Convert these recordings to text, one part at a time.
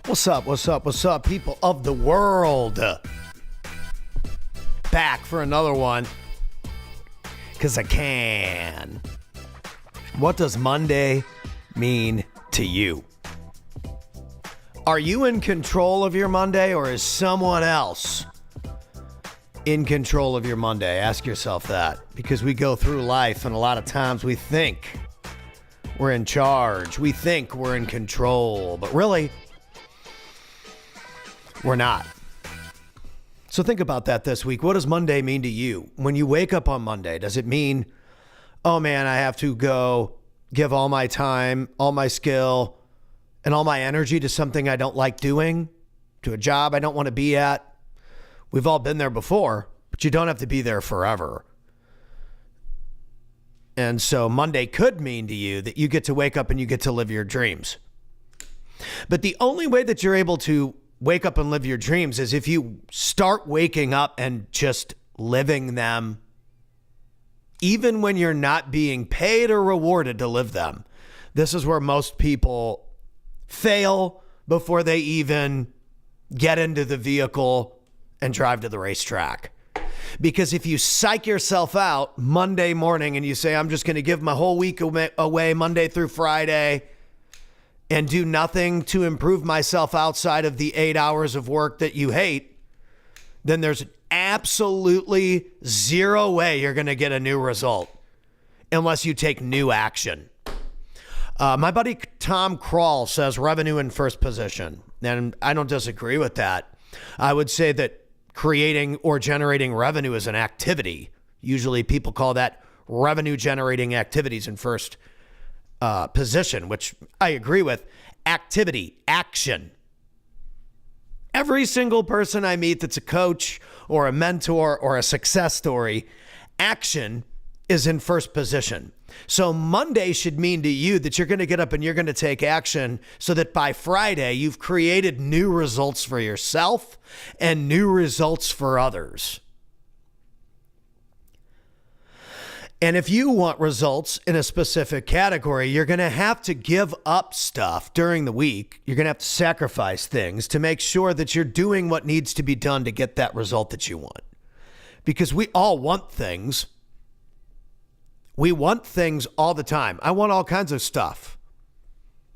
What's up? What's up? What's up, people of the world? Back for another one. Because I can. What does Monday mean to you? Are you in control of your Monday, or is someone else in control of your Monday? Ask yourself that, because we go through life and a lot of times we think we're in charge. We think we're in control, but really, we're not. So think about that this week. What does Monday mean to you? When you wake up on Monday, does it mean, oh man, I have to go give all my time, all my skill, and all my energy to something I don't like doing, to a job I don't want to be at? We've all been there before, but you don't have to be there forever. And so Monday could mean to you that you get to wake up and you get to live your dreams. But the only way that you're able to wake up and live your dreams is if you start waking up and just living them, even when you're not being paid or rewarded to live them. This is where most people fail before they even get into the vehicle and drive to the racetrack. Because if you psych yourself out Monday morning and you say, I'm just going to give my whole week away Monday through Friday and do nothing to improve myself outside of the 8 hours of work that you hate, then there's absolutely zero way you're going to get a new result unless you take new action. My buddy Tom Krall says revenue in first position, and I don't disagree with that. I would say that creating or generating revenue is an activity. Usually people call that revenue generating activities in first position, which I agree with. Activity, action. Every single person I meet that's a coach or a mentor or a success story, action is in first position. So Monday should mean to you that you're going to get up and you're going to take action so that by Friday you've created new results for yourself and new results for others. And if you want results in a specific category, you're going to have to give up stuff during the week. You're going to have to sacrifice things to make sure that you're doing what needs to be done to get that result that you want. Because we all want things. We want things all the time. I want all kinds of stuff.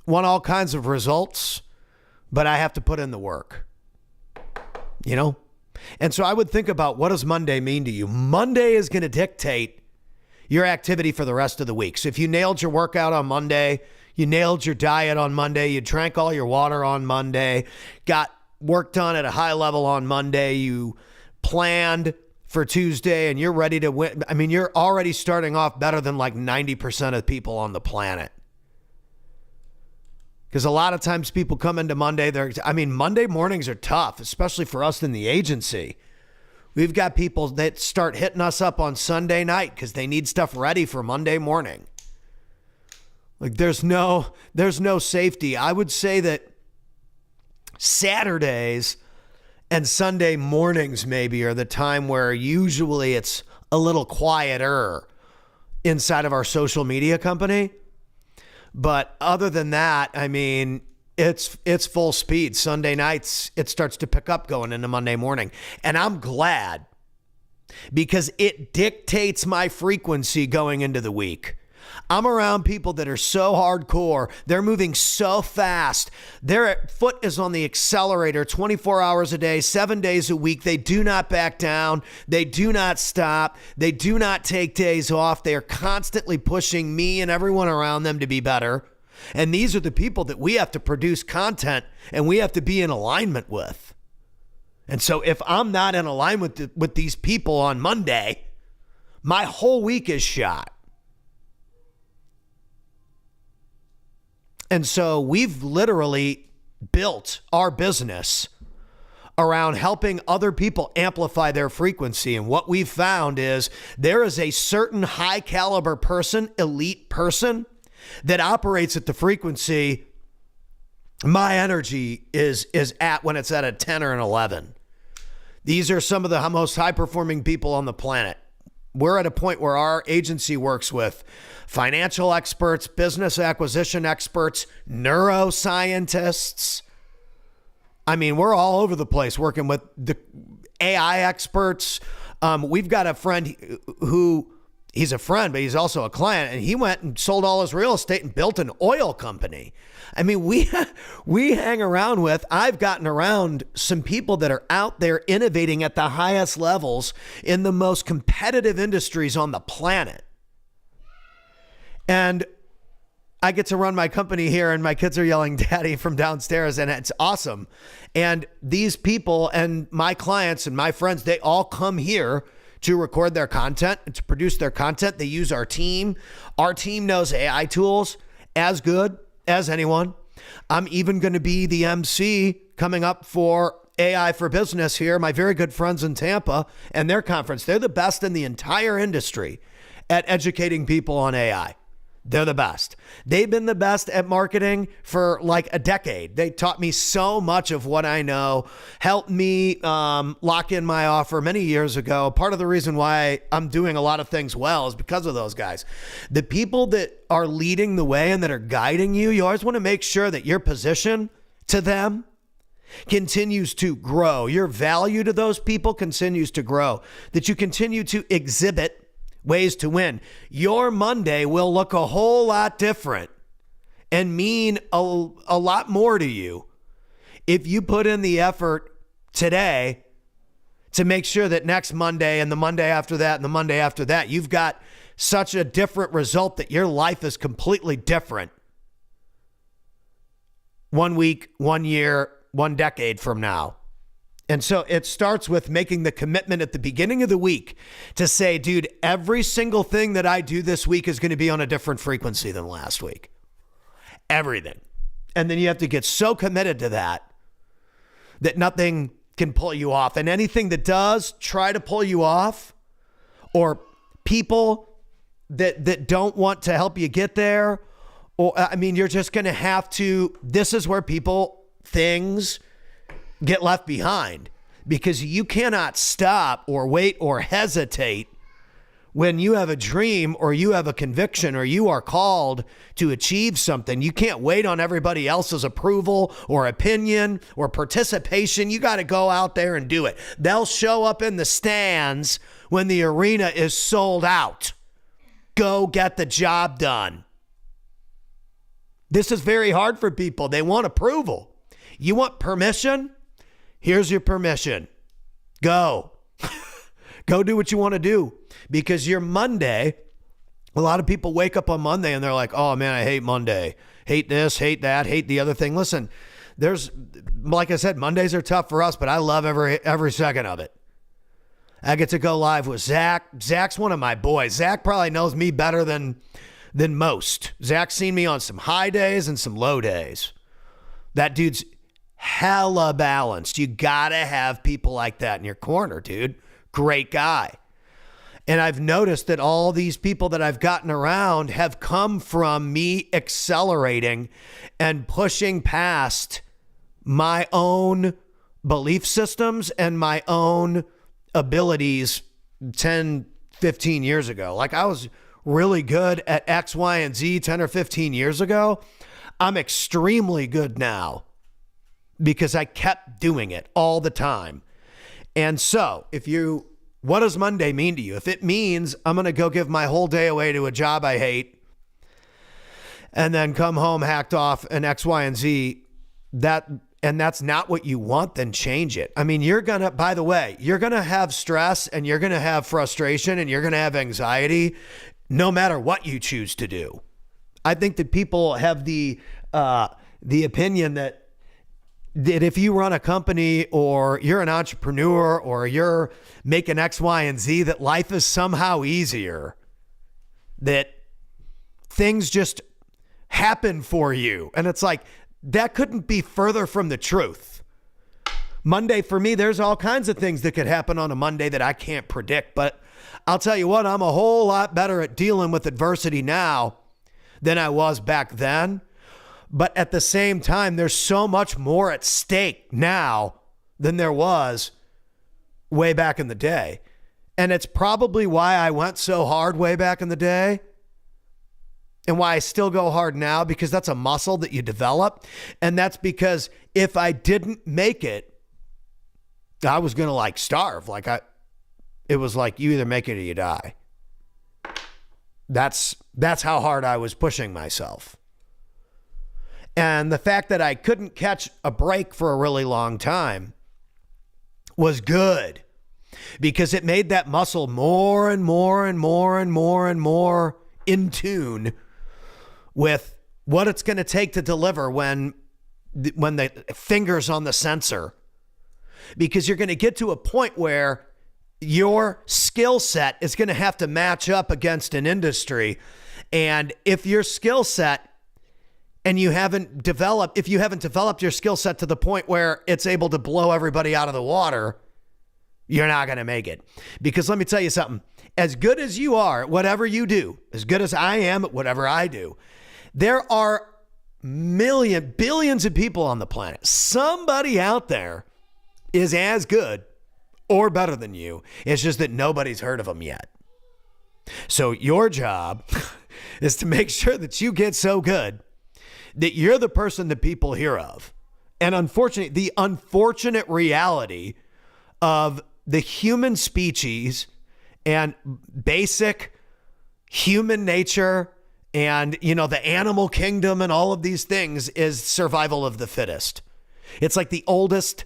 Want all kinds of results, but I have to put in the work. You know? And so I would think about, what does Monday mean to you? Monday is going to dictate your activity for the rest of the week. So if you nailed your workout on Monday, you nailed your diet on Monday, you drank all your water on Monday, got work done at a high level on Monday, you planned for Tuesday and you're ready to win. I mean, you're already starting off better than like 90% of people on the planet. Because a lot of times people come into Monday, Monday mornings are tough, especially for us in the agency. We've got people that start hitting us up on Sunday night because they need stuff ready for Monday morning. Like there's no safety. I would say that Saturdays and Sunday mornings maybe are the time where usually it's a little quieter inside of our social media company. But other than that, I mean, it's full speed. Sunday nights, it starts to pick up going into Monday morning. And I'm glad, because it dictates my frequency going into the week. I'm around people that are so hardcore. They're moving so fast. Their foot is on the accelerator 24 hours a day, 7 days a week. They do not back down. They do not stop. They do not take days off. They are constantly pushing me and everyone around them to be better. And these are the people that we have to produce content and we have to be in alignment with. And so if I'm not in alignment with these people on Monday, my whole week is shot. And so we've literally built our business around helping other people amplify their frequency. And what we've found is there is a certain high caliber person, elite person, that operates at the frequency my energy is at when it's at a 10 or an 11. These are some of the most high performing people on the planet. We're at a point where our agency works with financial experts, business acquisition experts, neuroscientists, I mean, we're all over the place working with the AI experts. We've got a friend who, he's a friend, but he's also a client, and he went and sold all his real estate and built an oil company. I mean, we hang around with, I've gotten around some people that are out there innovating at the highest levels in the most competitive industries on the planet. And I get to run my company here, and my kids are yelling daddy from downstairs, and it's awesome. And these people and my clients and my friends, they all come here to record their content and to produce their content. They use our team. Our team knows AI tools as good as anyone. I'm even going to be the MC coming up for AI for Business here, my very good friends in Tampa and their conference. They're the best in the entire industry at educating people on AI. They're the best. They've been the best at marketing for like a decade. They taught me so much of what I know, helped me lock in my offer many years ago. Part of the reason why I'm doing a lot of things well is because of those guys. The people that are leading the way and that are guiding you, you always want to make sure that your position to them continues to grow. Your value to those people continues to grow, that you continue to exhibit ways to win. Your Monday will look a whole lot different and mean a lot more to you if you put in the effort today to make sure that next Monday and the Monday after that and the Monday after that, you've got such a different result that your life is completely different 1 week, 1 year, 1 decade from now. And so it starts with making the commitment at the beginning of the week to say, dude, every single thing that I do this week is going to be on a different frequency than last week. Everything. And then you have to get so committed to that nothing can pull you off. And anything that does try to pull you off, or people that don't want to help you get there, or I mean, you're just going to have to, this is where things get left behind, because you cannot stop or wait or hesitate when you have a dream or you have a conviction or you are called to achieve something. You can't wait on everybody else's approval or opinion or participation. You got to go out there and do it. They'll show up in the stands when the arena is sold out. Go get the job done. This is very hard for people. They want approval. You want permission? Here's your permission. Go. Go do what you want to do, because your Monday, a lot of people wake up on Monday and they're like, oh man, I hate Monday. Hate this, hate that, hate the other thing. Listen, like I said, Mondays are tough for us, but I love every second of it. I get to go live with Zach. Zach's one of my boys. Zach probably knows me better than most. Zach's seen me on some high days and some low days. That dude's hella balanced. You gotta have people like that in your corner, dude. Great guy. And I've noticed that all these people that I've gotten around have come from me accelerating and pushing past my own belief systems and my own abilities 10, 15 years ago. Like, I was really good at X, Y, and Z 10 or 15 years ago. I'm extremely good now, because I kept doing it all the time. And so what does Monday mean to you? If it means I'm going to go give my whole day away to a job I hate and then come home hacked off an X, Y, and Z, and that's not what you want, then change it. I mean, by the way, you're going to have stress and you're going to have frustration and you're going to have anxiety no matter what you choose to do. I think that people have the opinion that if you run a company or you're an entrepreneur or you're making X, Y, and Z, that life is somehow easier, that things just happen for you. And it's like, that couldn't be further from the truth. Monday for me, there's all kinds of things that could happen on a Monday that I can't predict. But I'll tell you what, I'm a whole lot better at dealing with adversity now than I was back then. But at the same time, there's so much more at stake now than there was way back in the day. And it's probably why I went so hard way back in the day. And why I still go hard now, because that's a muscle that you develop. And that's because if I didn't make it, I was going to like starve. It was like, you either make it or you die. That's how hard I was pushing myself. And the fact that I couldn't catch a break for a really long time was good, because it made that muscle more and more and more and more and more in tune with what it's going to take to deliver when the finger's on the sensor. Because you're going to get to a point where your skill set is going to have to match up against an industry. And if your skill set if you haven't developed your skill set to the point where it's able to blow everybody out of the water, you're not going to make it. Because let me tell you something, as good as you are at whatever you do, as good as I am at whatever I do, there are billions of people on the planet. Somebody out there is as good or better than you. It's just that nobody's heard of them yet. So your job is to make sure that you get so good that you're the person that people hear of. And unfortunately, the unfortunate reality of the human species and basic human nature and, the animal kingdom and all of these things is survival of the fittest. It's like the oldest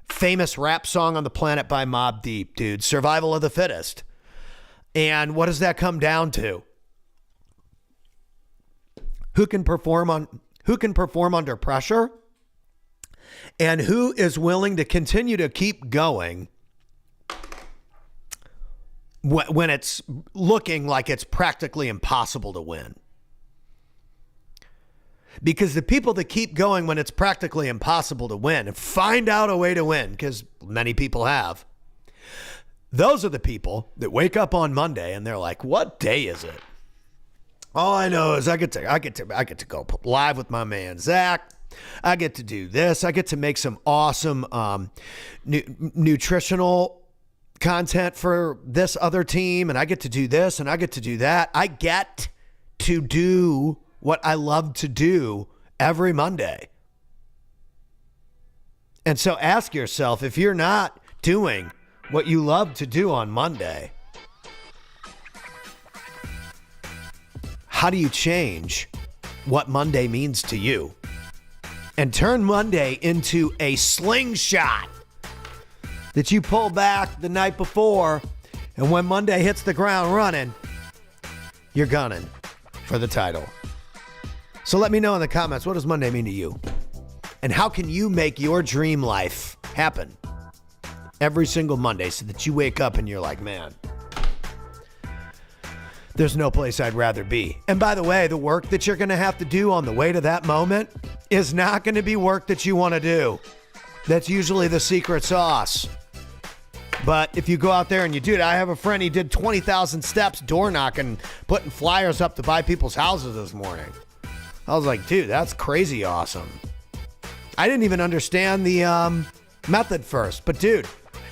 famous rap song on the planet by Mobb Deep, dude. Survival of the fittest. And what does that come down to? Who can perform under pressure, and who is willing to continue to keep going when it's looking like it's practically impossible to win. Because the people that keep going when it's practically impossible to win and find out a way to win, because many people have, those are the people that wake up on Monday and they're like, what day is it? All I know is I get to go live with my man Zach. I get to do this. I get to make some awesome nutritional content for this other team, and I get to do this and I get to do that. I get to do what I love to do every Monday. And so ask yourself, if you're not doing what you love to do on Monday, how do you change what Monday means to you and turn Monday into a slingshot that you pull back the night before, and when Monday hits the ground running, you're gunning for the title? So let me know in the comments, what does Monday mean to you? And how can you make your dream life happen every single Monday so that you wake up and you're like, man, there's no place I'd rather be. And by the way, the work that you're going to have to do on the way to that moment is not going to be work that you want to do. That's usually the secret sauce. But if you go out there and you do it, I have a friend, he did 20,000 steps door knocking, putting flyers up to buy people's houses this morning. I was like, dude, that's crazy awesome. I didn't even understand the method first. But dude,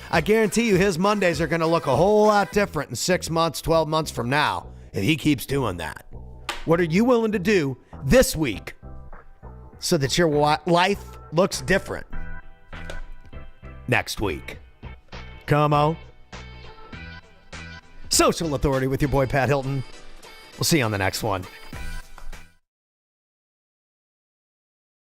I guarantee you his Mondays are going to look a whole lot different in 6 months, 12 months from now if he keeps doing that. What are you willing to do this week so that your life looks different next week? Come on. Social Authority with your boy Pat Hilton. We'll see you on the next one.